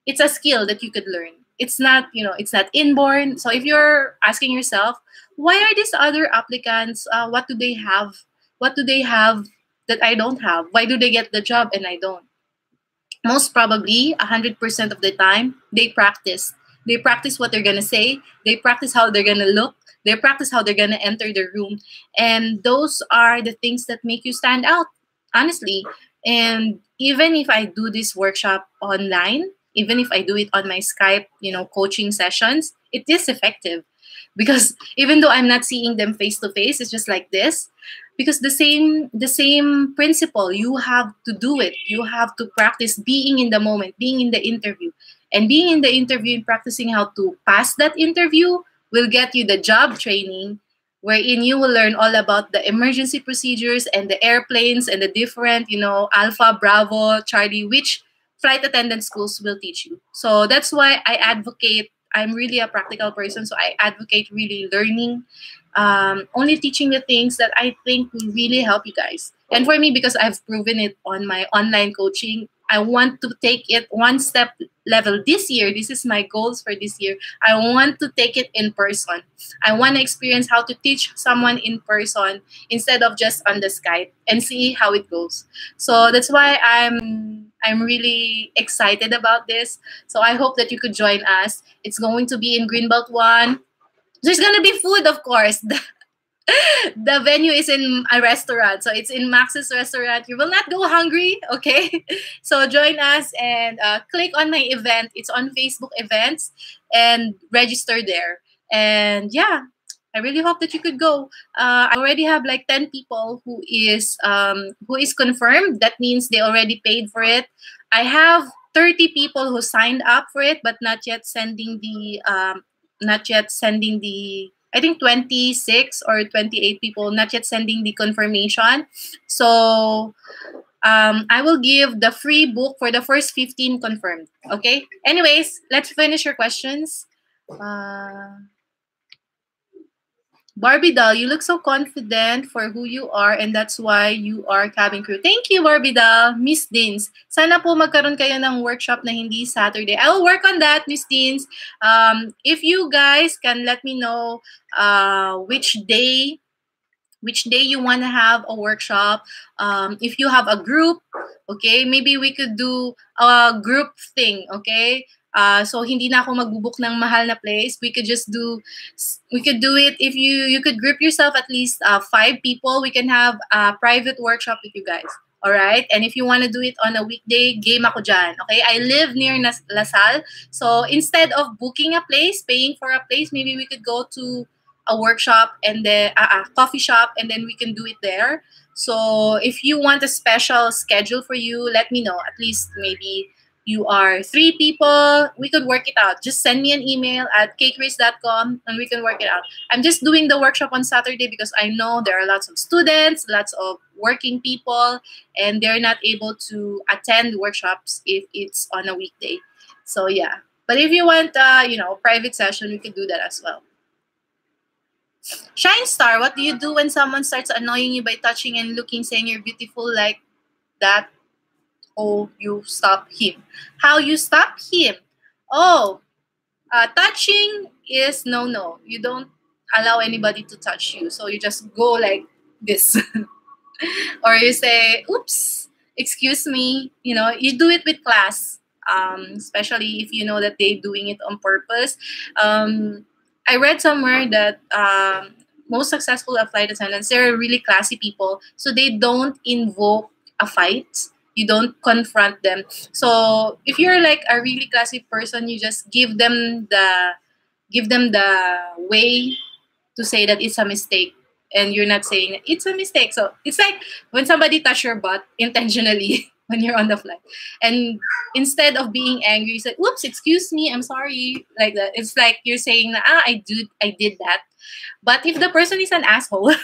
It's a skill that you could learn. It's not inborn. So if you're asking yourself, why are these other applicants, what do they have that I don't have? Why do they get the job and I don't? Most probably 100% of the time they practice what they're gonna say, they practice how they're gonna look, they practice how they're gonna enter the room, and those are the things that make you stand out, honestly. And even if I do this workshop online, even if I do it on my Skype coaching sessions, it is effective because even though I'm not seeing them face to face, it's just like this. Because the same principle, you have to do it. You have to practice being in the moment, being in the interview. And being in the interview and practicing how to pass that interview will get you the job training, wherein you will learn all about the emergency procedures and the airplanes and the different, Alpha, Bravo, Charlie, which flight attendant schools will teach you. So that's why I advocate. I'm really a practical person, so I advocate really learning, only teaching the things that I think will really help you guys. And for me, because I've proven it on my online coaching, I want to take it one step level this year. This is my goals for this year. I want to take it in person. I want to experience how to teach someone in person instead of just on the Skype and see how it goes. So that's why I'm really excited about this. So I hope that you could join us. It's going to be in Greenbelt 1. There's going to be food, of course. The venue is in a restaurant. So it's in Max's restaurant. You will not go hungry, okay? So join us and click on my event. It's on Facebook events and register there. And yeah, I really hope that you could go. I already have like 10 people who is confirmed. That means they already paid for it. I have 30 people who signed up for it, but not yet sending the I think 26 or 28 people not yet sending the confirmation. So I will give the free book for the first 15 confirmed. Okay. Anyways, let's finish your questions. Barbie doll, you look so confident for who you are and that's why you are Cabincrew. Thank you, Barbie doll. Miss Deans, sana po magkaroon kayo ng workshop na hindi Saturday. I will work on that, Miss Deans. If you guys can let me know which day you want to have a workshop. If you have a group, okay, maybe we could do a group thing, okay? So hindi na ako magbubook ng mahal na place. We could do it if you could group yourself at least 5 people. We can have a private workshop with you guys. All right? And if you want to do it on a weekday, game ako dyan. Okay? I live near Lasal. So instead of booking a place, paying for a place, maybe we could go to a workshop and then a coffee shop and then we can do it there. So if you want a special schedule for you, let me know. At least maybe you are 3 people, we could work it out. Just send me an email at kaykrizz.com and we can work it out. I'm just doing the workshop on Saturday because I know there are lots of students, lots of working people, and they're not able to attend workshops if it's on a weekday. So yeah. But if you want, private session, we could do that as well. Shine Star, what do you do when someone starts annoying you by touching and looking, saying you're beautiful like that? Oh, you stop him. How you stop him? Oh, touching is no. You don't allow anybody to touch you. So you just go like this. Or you say, oops, excuse me. You do it with class, especially if you know that they're doing it on purpose. I read somewhere that most successful flight attendants, they're really classy people. So they don't invoke a fight. You don't confront them. So if you're like a really classy person, you just give them the way to say that it's a mistake. And you're not saying it's a mistake. So it's like when somebody touch your butt intentionally when you're on the flight. And instead of being angry, you say, oops, excuse me, I'm sorry. Like that. It's like you're saying, I did that. But if the person is an asshole,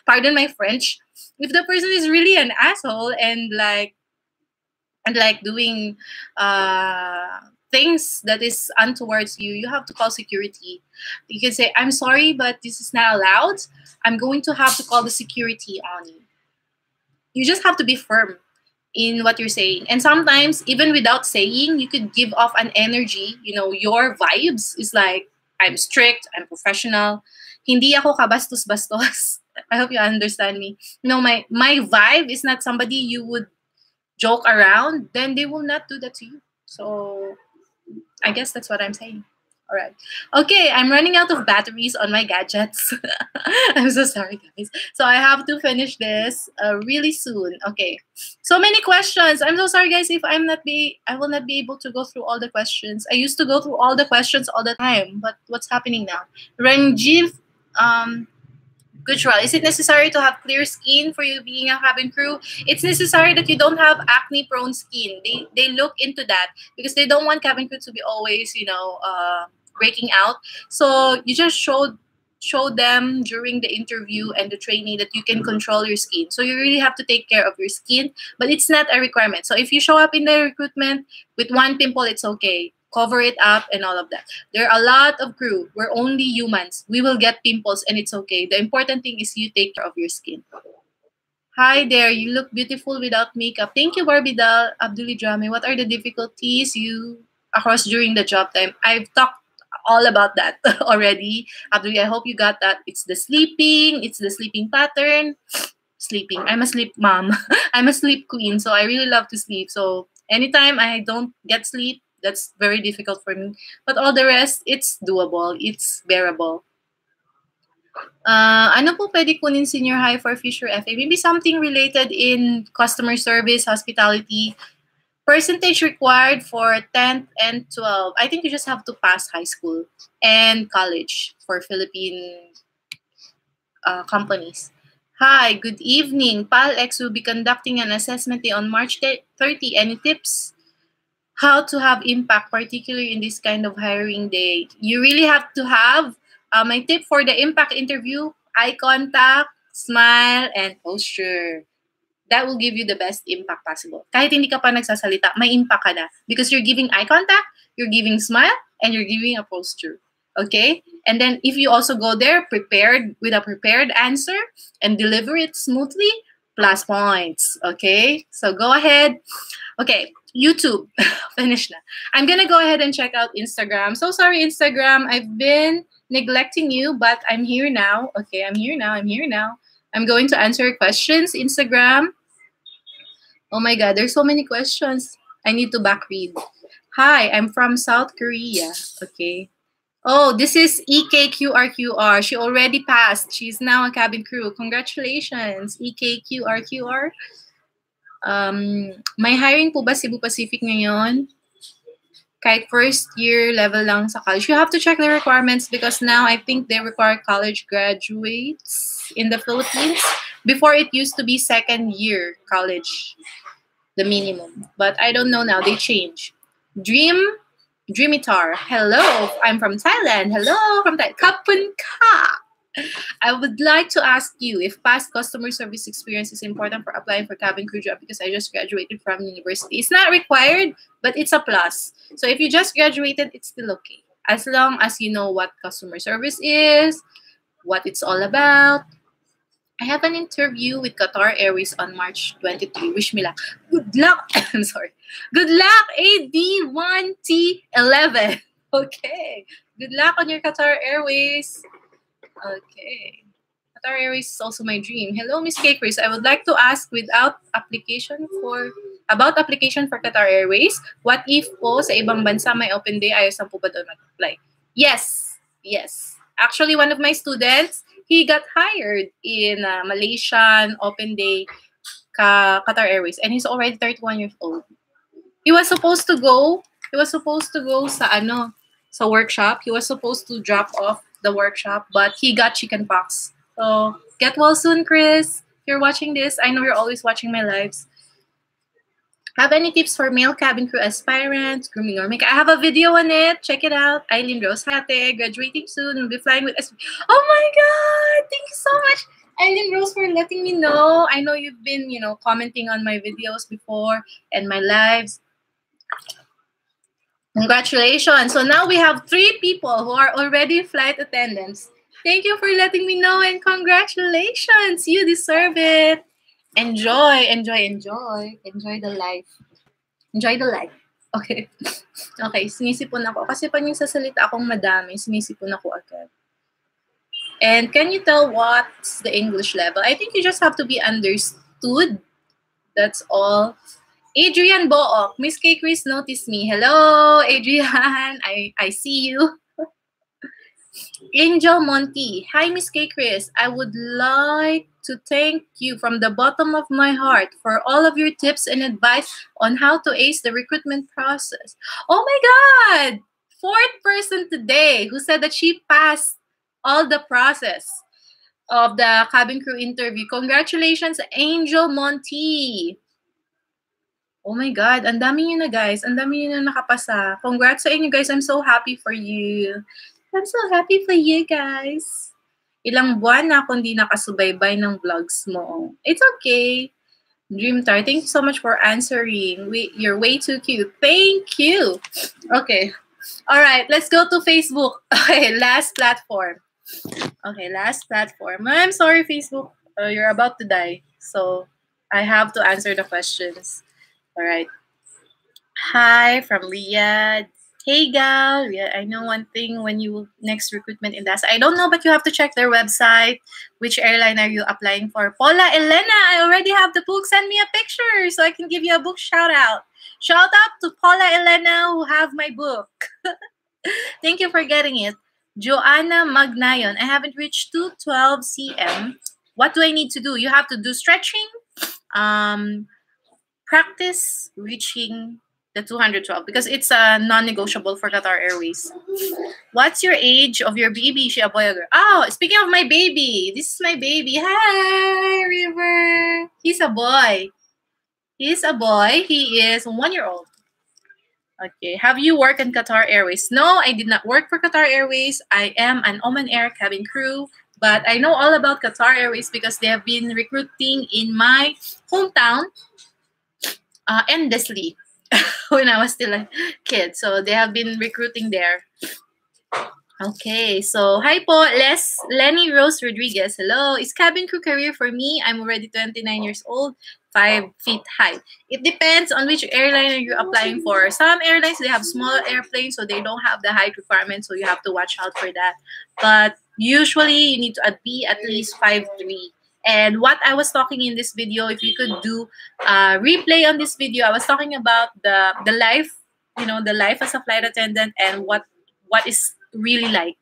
pardon my French, if the person is really an asshole and like doing things that is untowards you, you have to call security. You can say, I'm sorry, but this is not allowed. I'm going to have to call the security on you. You just have to be firm in what you're saying. And sometimes, even without saying, you could give off an energy. Your vibes is like, I'm strict, I'm professional. Hindi ako kabastos-bastos. I hope you understand me. My vibe is not somebody you would joke around, then they will not do that to you. So I guess that's what I'm saying. All right. Okay, I'm running out of batteries on my gadgets. I'm so sorry, guys. So I have to finish this really soon. Okay. So many questions. I'm so sorry, guys, if I will not be able to go through all the questions. I used to go through all the questions all the time, but what's happening now? Ranjiv, Gujral, is it necessary to have clear skin for you being a cabin crew? It's necessary that you don't have acne-prone skin. They look into that because they don't want cabin crew to be always, breaking out. So you just show them during the interview and the training that you can control your skin. So you really have to take care of your skin, but it's not a requirement. So if you show up in the recruitment with one pimple, it's okay. Cover it up and all of that. There are a lot of crew. We're only humans. We will get pimples and it's okay. The important thing is you take care of your skin. Hi there. You look beautiful without makeup. Thank you, Barbie doll. Abduli Drame. What are the difficulties you across during the job time? I've talked all about that already. Abduli, I hope you got that. It's the sleeping. It's the sleeping pattern. Sleeping. I'm a sleep mom. I'm a sleep queen. So I really love to sleep. So anytime I don't get sleep, that's very difficult for me. But all the rest, it's doable. It's bearable. Ano po pwede kunin senior high for future FA? Maybe something related in customer service, hospitality. Percentage required for 10th and 12th. I think you just have to pass high school and college for Philippine companies. Hi, good evening. PALX will be conducting an assessment day on March 30. Any tips? How to have impact, particularly in this kind of hiring day? You really have to have my tip for the impact interview: eye contact, smile, and posture. That will give you the best impact possible. Kahit hindi ka pa nagsasalita, may impact ka na. Because you're giving eye contact, you're giving smile, and you're giving a posture. Okay? And then if you also go there prepared with a prepared answer and deliver it smoothly, plus points. Okay? So go ahead. Okay, YouTube. Finish na. I'm gonna go ahead and check out Instagram. So sorry, Instagram. I've been neglecting you, but I'm here now. Okay, I'm here now. I'm going to answer questions. Instagram. Oh my God, there's so many questions. I need to back read. Hi, I'm from South Korea. Okay. Oh, this is EKQRQR. She already passed. She's now a cabin crew. Congratulations, EKQRQR. May hiring po ba Cebu Pacific ngayon? Kahit first year level lang sa college. You have to check the requirements because now I think they require college graduates in the Philippines. Before it used to be second year college, the minimum. But I don't know now. They change. Dreamitar. Hello, I'm from Thailand. Hello from Thailand. Kapun ka. I would like to ask you if past customer service experience is important for applying for cabin crew job because I just graduated from university. It's not required, but it's a plus. So if you just graduated, it's still okay. As long as you know what customer service is, what it's all about. I have an interview with Qatar Airways on March 23. Wish me luck. Good luck. I'm sorry. Good luck, AD1T11. Okay. Good luck on your Qatar Airways. Okay. Qatar Airways is also my dream. Hello, Misskaykrizz. I would like to ask about application for Qatar Airways. What if po sa ibang bansa may open day, ayos na po ba doon mag-apply? Yes. Yes. Actually, one of my students, he got hired in Malaysian open day Qatar Airways, and he's already 31 years old. He was supposed to go sa workshop. He was supposed to drop off the workshop, but he got chickenpox. So get well soon, Chris. If you're watching this, I know you're always watching my lives. Have any tips for male cabin crew aspirants, grooming or makeup? I have a video on it. Check it out. Eileen Rose Hate, graduating soon. We'll be flying with SP. Oh my God! Thank you so much, Eileen Rose, for letting me know. I know you've been, commenting on my videos before and my lives. Congratulations. So now we have 3 people who are already flight attendants. Thank you for letting me know and congratulations. You deserve it. Enjoy the life. Enjoy the life. Okay. Okay, sinisipon ako. Kasi pag yung sasalita akong madami, sinisipon ako agad. And can you tell what's the English level? I think you just have to be understood. That's all. Adrian Book, Misskaykrizz noticed me. Hello, Adrian. I see you. Angel Monty. Hi, Misskaykrizz. I would like to thank you from the bottom of my heart for all of your tips and advice on how to ace the recruitment process. Oh my God! 4th person today who said that she passed all the process of the cabin crew interview. Congratulations, Angel Monty. Oh my God, ang dami nyo na guys. Ang dami nyo na nakapasa. Congrats sa inyo guys. I'm so happy for you. I'm so happy for you guys. Ilang buwan na akong hindi nakasubaybay ng vlogs mo. It's okay. Dreamtar, thank you so much for answering. You're way too cute. Thank you. Okay. All right, let's go to Facebook. Okay, last platform. I'm sorry, Facebook. You're about to die. So I have to answer the questions. All right. Hi from Riyadh. Hey, gal. Yeah, I know one thing when you next recruitment in DASA. I don't know, but you have to check their website. Which airline are you applying for? Paula Elena, I already have the book. Send me a picture so I can give you a book shout out. Shout out to Paula Elena who have my book. Thank you for getting it. Joanna Magnayon, I haven't reached 212 cm. What do I need to do? You have to do stretching, practice reaching the 212 because it's a non-negotiable for Qatar Airways. What's your age of your baby? Is she a boy or girl? Oh, speaking of my baby, this is my baby. Hi, River. He's a boy. He's a boy. He is 1 year old. Okay. Have you worked in Qatar Airways? No, I did not work for Qatar Airways. I am an Oman Air cabin crew, but I know all about Qatar Airways because they have been recruiting in my hometown endlessly when I was still a kid. So they have been recruiting there. Okay, so hi po, Lenny Rose Rodriguez. Hello, is cabin crew career for me? I'm already 29 years old, 5 feet high. It depends on which airline are you applying for. Some airlines, they have smaller airplanes, so they don't have the height requirement, so you have to watch out for that. But usually, you need to be at least 5'3". And what I was talking in this video, if you could do a replay on this video, I was talking about the life, the life as a flight attendant and what is really like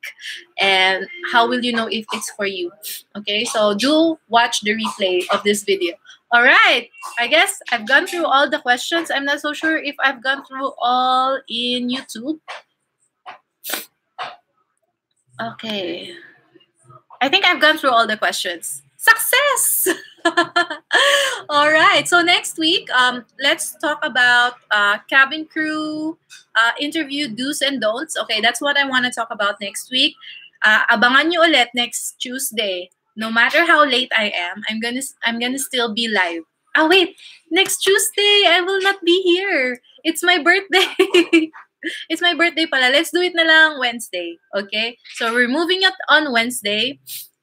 and how will you know if it's for you. Okay, so do watch the replay of this video. All right, I guess I've gone through all the questions. I'm not so sure if I've gone through all in YouTube. Okay, I think I've gone through all the questions. Success. All right, so next week let's talk about cabin crew interview do's and don'ts. Okay, that's what I want to talk about next week. Abangan nyo ulit next Tuesday. No matter how late I am, I'm gonna still be live. Oh wait, next Tuesday I will not be here. It's my birthday. It's my birthday pala. Let's do it na lang Wednesday. Okay, so we're moving it on Wednesday.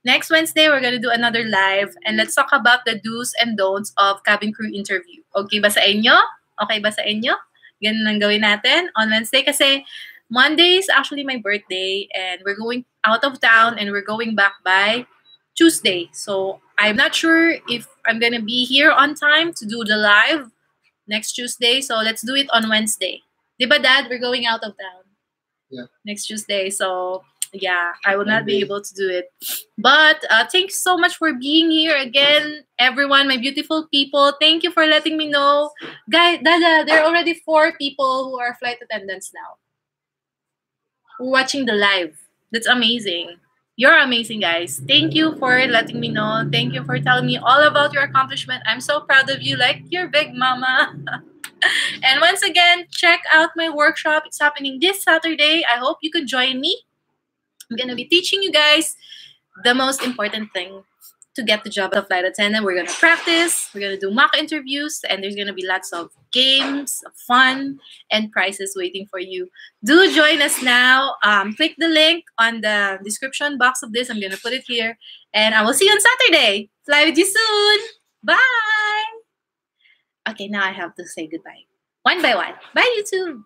Next Wednesday, we're gonna do another live and let's talk about the do's and don'ts of cabin crew interview. Okay ba sa inyo? Okay ba sa inyo? Ganun ang gawin natin on Wednesday kasi Monday is actually my birthday and we're going out of town and we're going back by Tuesday. So I'm not sure if I'm gonna be here on time to do the live next Tuesday. So let's do it on Wednesday. Diba, Dad? We're going out of town. Yeah. Next Tuesday. So yeah, I will not be able to do it. But thanks so much for being here again, everyone, my beautiful people. Thank you for letting me know. Guys, Dada, there are already 4 people who are flight attendants now. Who are watching the live. That's amazing. You're amazing, guys. Thank you for letting me know. Thank you for telling me all about your accomplishment. I'm so proud of you, like your big mama. And once again, check out my workshop. It's happening this Saturday. I hope you could join me. I'm going to be teaching you guys the most important thing to get the job as a flight attendant. We're going to practice, we're going to do mock interviews, and there's going to be lots of games, fun, and prizes waiting for you. Do join us now. Click the link on the description box of this. I'm going to put it here. And I will see you on Saturday. Fly with you soon. Bye. Okay, now I have to say goodbye. One by one. Bye, YouTube.